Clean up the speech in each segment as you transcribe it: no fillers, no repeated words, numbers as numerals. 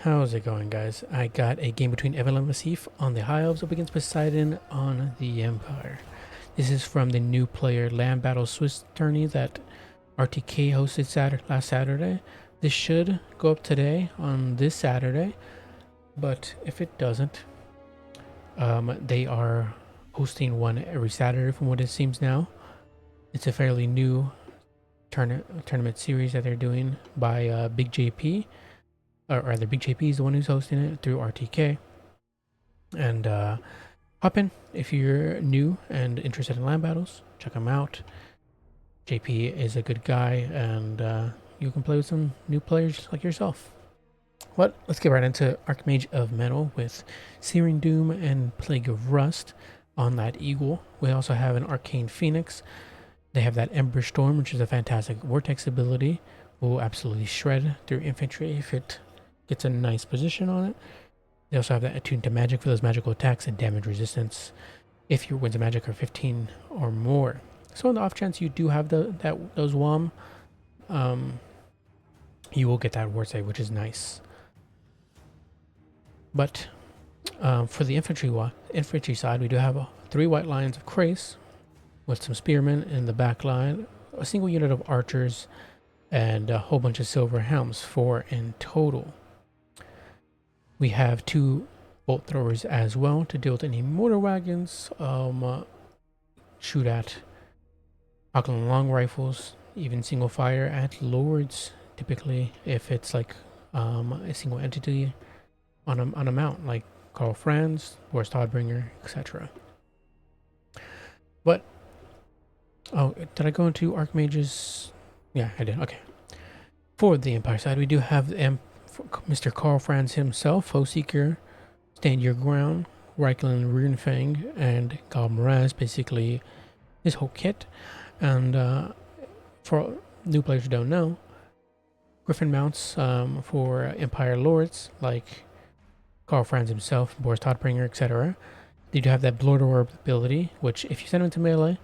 How's it going, guys? I got a game between Evan and Masif on the High Elves up against Poseidon on the Empire. This is from the new player Land Battle Swiss tourney that RTK hosted last Saturday. This should go up today on this Saturday, but if it doesn't, they are hosting one every Saturday from what it seems now. It's a fairly new tournament series that they're doing by Big JP. Or rather, Big JP is the one who's hosting it through RTK. And hop in if you're new and interested in land battles. Check him out. JP is a good guy, and you can play with some new players like yourself. But let's get right into Archmage of Metal with Searing Doom and Plague of Rust on that Eagle. We also have an Arcane Phoenix. They have that Ember Storm, which is a fantastic Vortex ability. Will absolutely shred through infantry if it gets a nice position on it. They also have that Attuned to Magic for those magical attacks and damage resistance if your Winds of Magic are 15 or more. So on the off chance you do have those WOM, you will get that ward save, which is nice. But for the infantry side, we do have 3 white lines of Krace with some spearmen in the back line, a single unit of archers, and a whole bunch of silver helms, 4 in total. We have 2 bolt throwers as well to deal with any mortar wagons, shoot at Auckland long rifles, even single fire at lords, typically if it's like a single entity on a mount, like Karl Franz, Boris Todbringer, etc. But, oh, did I go into Archmages? Yeah, I did, okay. For the Empire side, we do have Mr. Karl Franz himself, Foeseeker, Stand Your Ground, Reichland Runefang, and Galmaraz, basically his whole kit. And for new players who don't know, Griffin mounts for Empire Lords, like Karl Franz himself, Boris Todbringer, etc. They do have that Blood Orb ability, which if you send them to melee,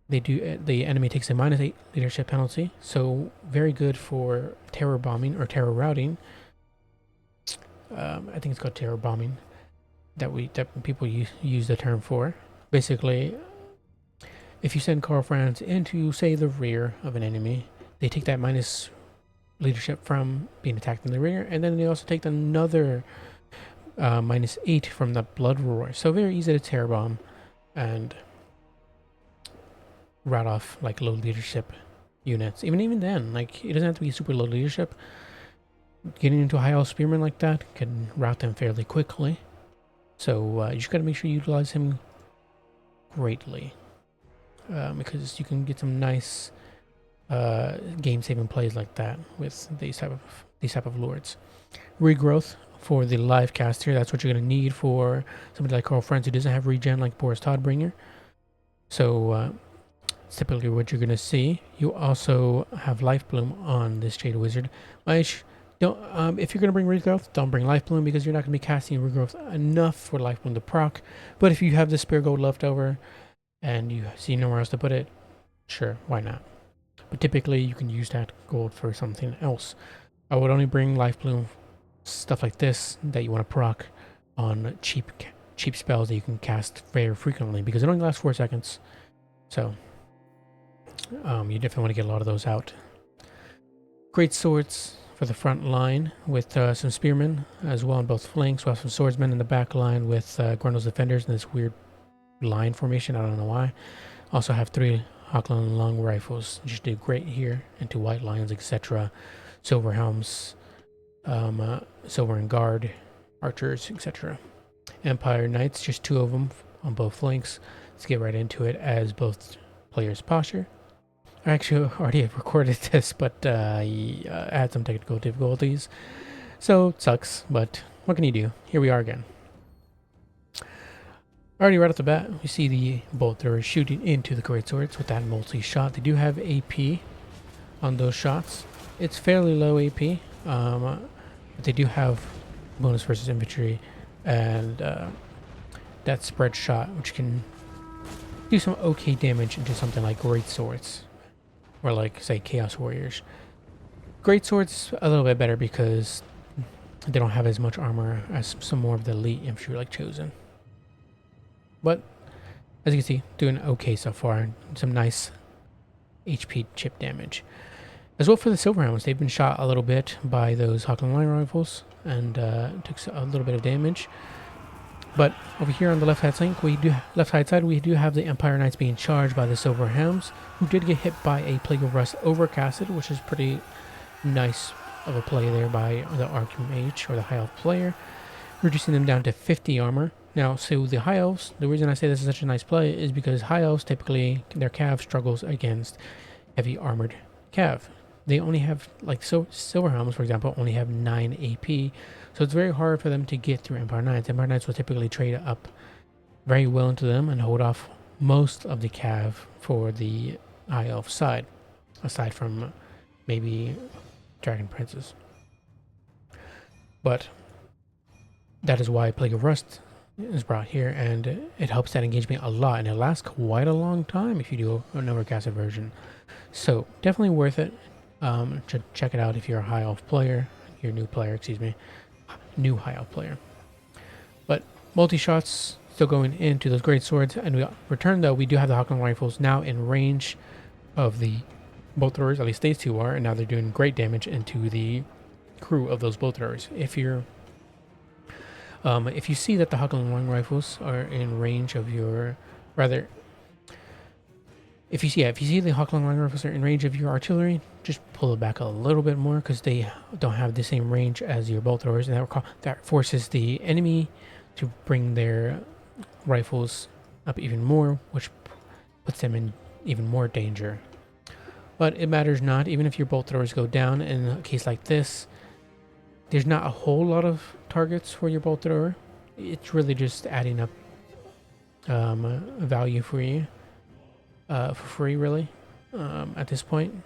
the enemy takes a -8 leadership penalty, so very good for terror bombing or terror routing. I think it's called terror bombing that people use the term for. Basically, if you send Karl Franz into, say, the rear of an enemy, they take that minus leadership from being attacked in the rear, and then they also take another -8 from the Blood Roar. So very easy to terror bomb and route off like low leadership units. Even then, like, it doesn't have to be super low leadership. Getting into a high elf spearman like that can route them fairly quickly. So you just gotta make sure you utilize him greatly, because you can get some nice game-saving plays like that with these type of lords. Regrowth for the live caster. That's what you're gonna need for somebody like Karl Franz who doesn't have regen like Boris Todbringer. So it's typically what you're going to see. You also have Life Bloom on this Jade Wizard. Mage, don't, if you're going to bring Regrowth, don't bring Life Bloom because you're not going to be casting Regrowth enough for Life Bloom to proc. But if you have the Spear Gold left over and you see nowhere else to put it, sure, why not? But typically you can use that gold for something else. I would only bring Life Bloom, stuff like this, that you want to proc on cheap spells that you can cast very frequently because it only lasts 4 seconds. So you definitely want to get a lot of those out. Great swords for the front line with some spearmen as well on both flanks. We'll have some swordsmen in the back line with Grundle's defenders in this weird line formation. I don't know why. Also have 3 Auckland long rifles, which do great here, and 2 white lions, etc. Silver helms, silver and guard, archers, etc. Empire knights, just 2 of them on both flanks. Let's get right into it as both players posture. I actually already have recorded this, but I had some technical difficulties, so it sucks, but what can you do? Here we are again. Already right off the bat, we see the bolt throwers shooting into the great swords with that multi-shot. They do have AP on those shots. It's fairly low AP, but they do have bonus versus infantry and that spread shot, which can do some okay damage into something like great swords. Or like, say, Chaos Warriors. Great Swords a little bit better because They don't have as much armor as some more of the elite infantry like Chosen. But as you can see, doing okay so far. Some nice HP chip damage. As well for the Silverhounds, they've been shot a little bit by those Hawkland line rifles and took a little bit of damage. But over here on the left side, we do have the Empire Knights being charged by the Silverhounds, who did get hit by a Plague of Rust overcasted, which is pretty nice of a play there by the Archmage or the High Elf player, reducing them down to 50 armor. Now, so the High Elves, the reason I say this is such a nice play is because High Elves typically, their cav struggles against heavy armored cav. They only have, like Silverhelms, for example, only have 9 AP, so it's very hard for them to get through Empire Knights. Empire Knights will typically trade up very well into them and hold off most of the cav for the High Elf side, aside from maybe Dragon Princes. But that is why Plague of Rust is brought here, and it helps that engagement a lot, and it lasts quite a long time if you do an overcasted version. So definitely worth it. Should check it out if you're a High Elf player, new High Elf player. But multi-shots still going into those great swords, and we return though, we do have the Hawkland rifles now in range of the bolt throwers, at least these two are, and now they're doing great damage into the crew of those bolt throwers. If you see that the Hawkland long rifles are in range of your, if you see the Hawkland long rifles are in range of your artillery, just pull it back a little bit more because they don't have the same range as your bolt throwers, and that forces the enemy to bring their rifles up even more, which puts them in even more danger. But it matters not, even if your bolt throwers go down. In a case like this, there's not a whole lot of targets for your bolt thrower. It's really just adding up value for you. For free, really, at this point.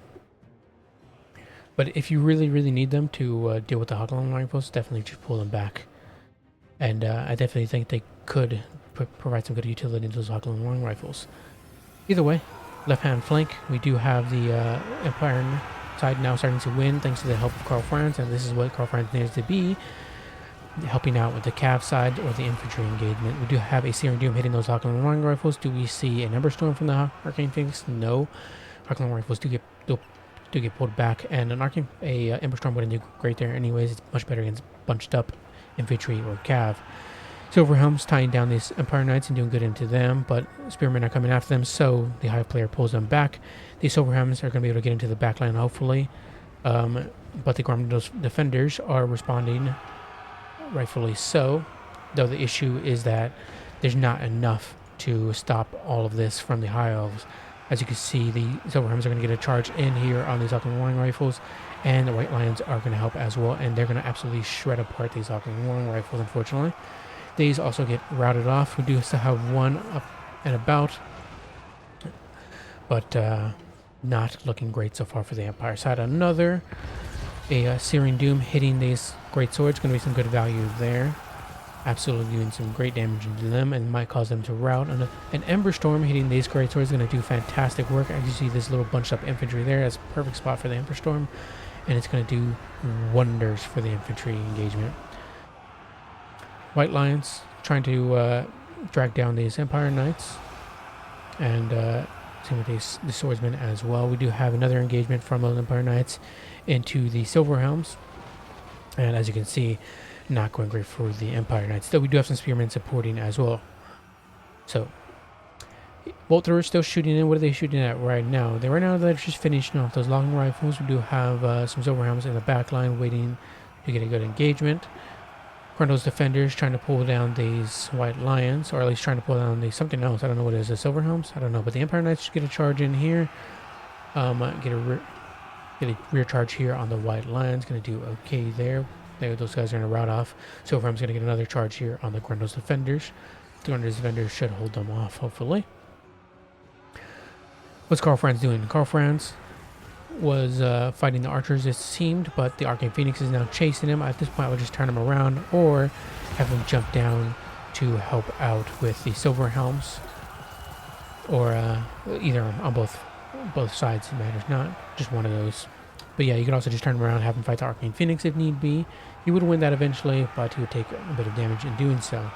But if you really need them to deal with the Hawkland rifles, definitely just pull them back. And I definitely think they could provide some good utility to those Hawkland long rifles. Either way, left-hand flank, we do have the Empire side now starting to win thanks to the help of Karl Franz, and this is what Karl Franz needs to be, helping out with the cav side or the infantry engagement. We do have a Searing Doom hitting those Hawkland long rifles. Do we see an Ember Storm from the Arcane Phoenix? No. Hawkland rifles do get pulled back, and Ember Storm wouldn't do great there anyways. It's much better against bunched up infantry or cav. Silverhelms tying down these Empire Knights and doing good into them, but Spearmen are coming after them, so the Hive player pulls them back. These Silverhelms are going to be able to get into the backline hopefully, but the Grandos defenders are responding rightfully so, though the issue is that there's not enough to stop all of this from the High Elves. As you can see, the Silverhelms are going to get a charge in here on these Hawkland Warring Rifles, and the White Lions are going to help as well, and they're going to absolutely shred apart these Hawkland Warring Rifles, unfortunately. These also get routed off. We do still have one up and about, but not looking great so far for the Empire side. A Searing Doom hitting these great swords, going to be some good value there. Absolutely doing some great damage into them and might cause them to rout. And an Ember Storm hitting these great swords is going to do fantastic work. As you see this little bunched up infantry there, that's a perfect spot for the Ember Storm, and it's going to do wonders for the infantry engagement. White Lions trying to drag down these Empire Knights, and same with the Swordsmen as well. We do have another engagement from those Empire Knights into the Silverhelms, and as you can see, not going great for the Empire Knights, though we do have some Spearmen supporting as well. So bolt throwers still shooting in. What are they shooting at right now? They're just finishing off those long rifles. We do have some Silverhelms in the back line waiting to get a good engagement. Grundle's defenders trying to pull down these White Lions, or at least trying to pull down something else. I don't know what it is. The Silverhelms? I don't know. But the Empire Knights get a charge in here. Get a rear charge here on the White Lions. Going to do okay there. Those guys are going to rout off. Silverhelm's going to get another charge here on the Grundle's defenders. The Grundle's defenders should hold them off, hopefully. What's Karl Franz doing? Karl Franz was fighting the archers, it seemed, but the Arcane Phoenix is now chasing him. At this point, we'll just turn him around or have him jump down to help out with the Silverhelms, or either on both sides. It matters not, just one of those. But yeah, you can also just turn him around, have him fight the Arcane Phoenix if need be. He would win that eventually, but he would take a bit of damage in doing so.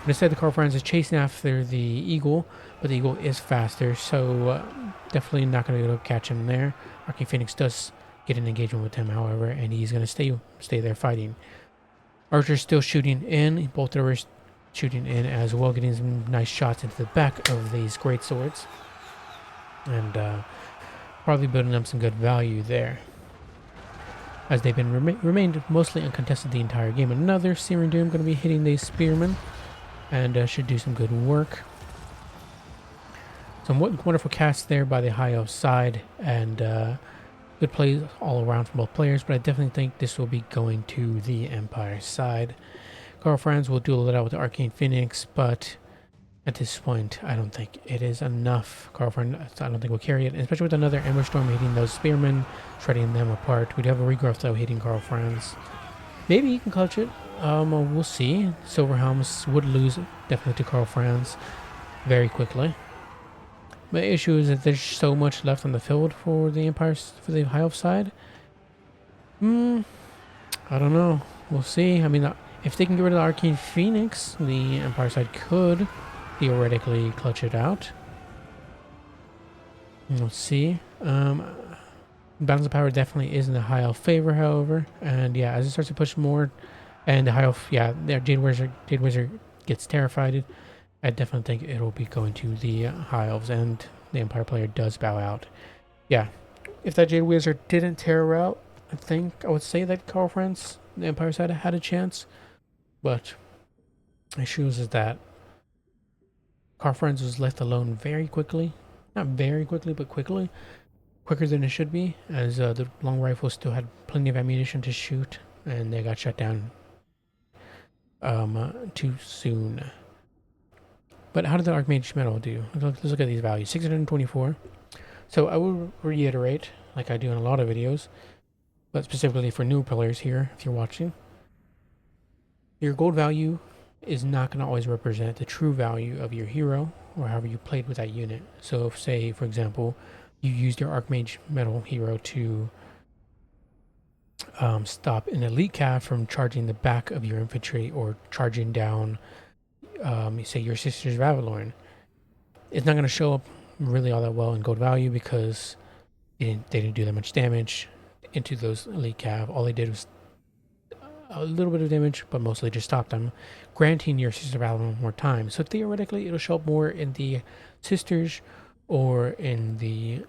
But instead, the Carl Franz is chasing after the Eagle, but the Eagle is faster, so definitely not going to be able to catch him there. Arcane Phoenix does get an engagement with him, however, and he's going to stay there fighting. Archer's still shooting in, both Bolter's shooting in as well, getting some nice shots into the back of these great swords, and probably building up some good value there, as they've been remained mostly uncontested the entire game. Another Searing Doom going to be hitting these spearmen, and should do some good work. Some wonderful casts there by the High Elf side, and good plays all around from both players, but I definitely think this will be going to the Empire side. Carl Franz will duel it out with the Arcane Phoenix, but at this point, I don't think it is enough. Carl Franz, I don't think will carry it, especially with another Ember Storm hitting those spearmen, shredding them apart. We do have a regrowth though hitting Carl Franz. Maybe he can clutch it. We'll see. Silverhelms would lose definitely to Carl Franz very quickly. My issue is that there's so much left on the field for the Empire, for the High Elf side. I don't know. We'll see. I mean, if they can get rid of the Arcane Phoenix, the Empire side could theoretically clutch it out. We'll see. Balance of power definitely is in the High Elf favor, however. And yeah, as it starts to push more, and the High Elf, yeah, their Jade Wizard gets terrified. I definitely think it'll be going to the High Elves, and the Empire player does bow out. Yeah, if that Jade Wizard didn't tear out, I think I would say that Carl Franz, the Empire side, had a chance. But the issue is that Carl Franz was left alone very quickly. Not very quickly, but quickly. Quicker than it should be, as the long rifle still had plenty of ammunition to shoot, and they got shut down too soon. But how did the Archmage Medal do? Let's look at these values. 624. So I will reiterate, like I do in a lot of videos, but specifically for new players here, if you're watching, your gold value is not going to always represent the true value of your hero, or however you played with that unit. So if, say, for example, you used your Archmage Medal hero to stop an elite cav from charging the back of your infantry, or charging down say your Sisters of Avalorn, it's not going to show up really all that well in gold value, because they didn't do that much damage into those elite cav. All they did was a little bit of damage, but mostly just stopped them, granting your Sisters of Avalorn more time. So theoretically, it'll show up more in the Sisters, or in the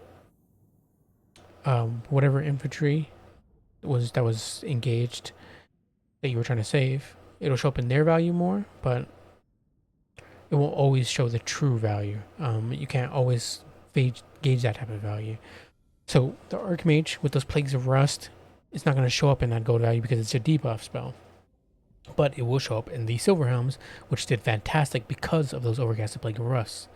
whatever infantry that was engaged that you were trying to save. It'll show up in their value more, but it won't always show the true value. You can't always gauge that type of value. So the Archmage with those Plagues of Rust, it's not going to show up in that gold value because it's a debuff spell. But it will show up in the Silverhelms, which did fantastic because of those Overcasted Plague of Rust.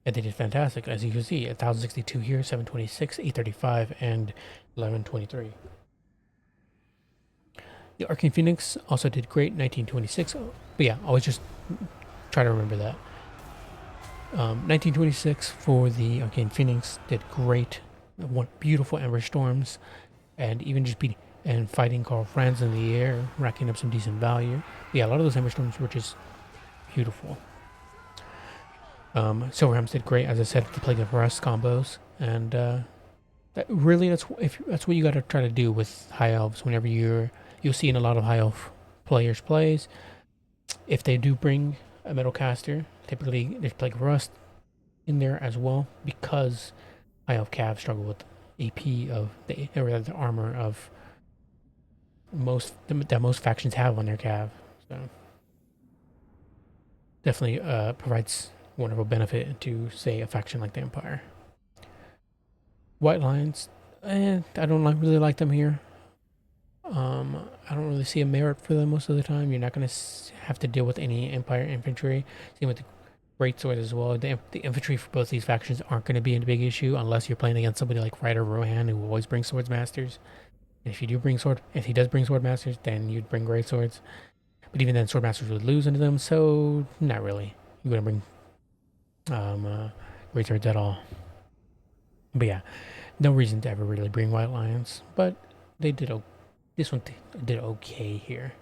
And they did fantastic, as you can see, 1062 here, 726, 835, and 1123. The Arcane Phoenix also did great, 1926. But yeah, always just try to remember that. 1926 for the Arcane Phoenix did great. One beautiful Ember Storms, and even just fighting Carl Franz in the air, racking up some decent value. But yeah, a lot of those Ember Storms were just beautiful. Silverhelms did great, as I said, the Plague of Rust combos, and that's what you got to try to do with High Elves. Whenever you'll see in a lot of High Elf players' plays, if they do bring a Metal Caster, typically there's Plague of Rust in there as well, because High Elf Cav struggle with AP of the armor of that most factions have on their Cav. So definitely provides wonderful benefit to, say, a faction like the Empire. White Lions, I don't really like them here. I don't really see a merit for them most of the time. You're not going to have to deal with any Empire infantry. Same with the Great Swords as well. The infantry for both these factions aren't going to be a big issue unless you're playing against somebody like Ryder Rohan, who always brings Swords Masters. And if he does bring Sword Masters, then you'd bring Great Swords. But even then, Sword Masters would lose into them, so not really. You wouldn't bring Great Swords at all. But yeah, no reason to ever really bring White Lions, but they did This one did okay here.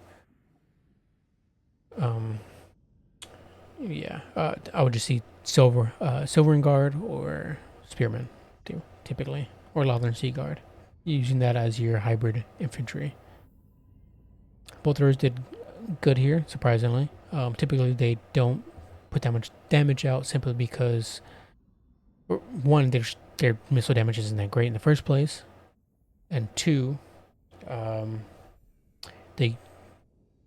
Yeah, I would just see Silver Guard or Spearman, too, typically, or Lothern Sea Guard, using that as your hybrid infantry. Both of those did good here, surprisingly. Typically, they don't put that much damage out simply because, one, their missile damage isn't that great in the first place, and two, um, they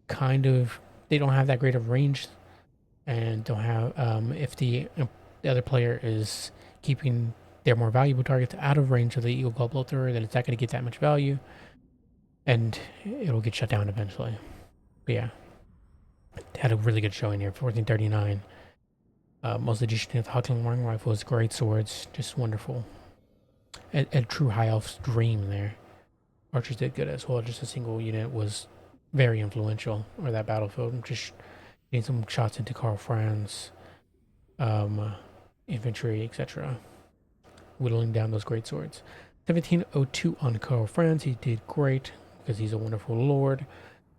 they don't have that great of range, and don't have if the other player is keeping their more valuable targets out of range of the Eagle Claw Blow-Thrower, then it's not going to get that much value, and it'll get shut down eventually. But yeah, had a really good showing here, 1439. Most of the G-Strength Huckling Warring Rifles, great swords, just wonderful. A true High Elf's dream there. Archers did good as well, just a single unit was very influential on that battlefield. Just getting some shots into Karl Franz, infantry, etc. Whittling down those great swords. 1702 on Karl Franz, he did great because he's a wonderful lord.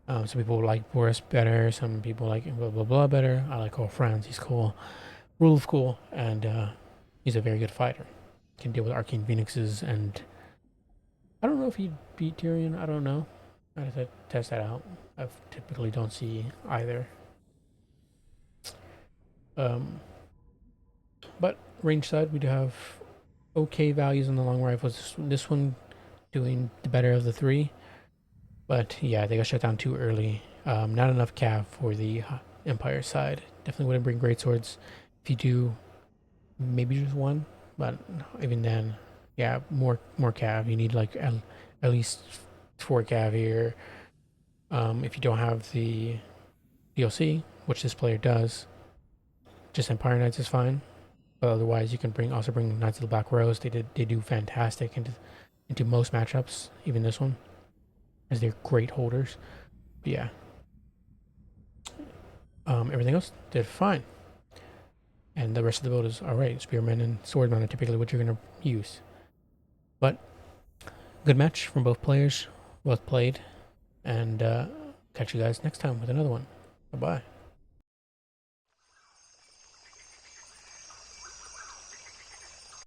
Some people like Boris better, some people like blah blah blah better. I like Karl Franz, he's cool. Rule of cool, and he's a very good fighter. Can deal with Arcane Phoenixes, and I don't know if he'd beat Tyrion, I don't know. I have to test that out. I typically don't see either. But range side, we do have okay values on the long rifles. This one doing the better of the three. But yeah, they got shut down too early. Not enough cav for the Empire side. Definitely wouldn't bring great swords. If you do, maybe just one. But even then, yeah, more cav. You need like at least 4 cav here. If you don't have the DLC, which this player does, just Empire Knights is fine. But otherwise, you can also bring Knights of the Black Rose. They do fantastic into most matchups, even this one, as they're great holders. But yeah, everything else did fine, and the rest of the build is all right. Spearmen and Swordsmen are typically what you're gonna use. But good match from both players, both played, and catch you guys next time with another one. Bye bye.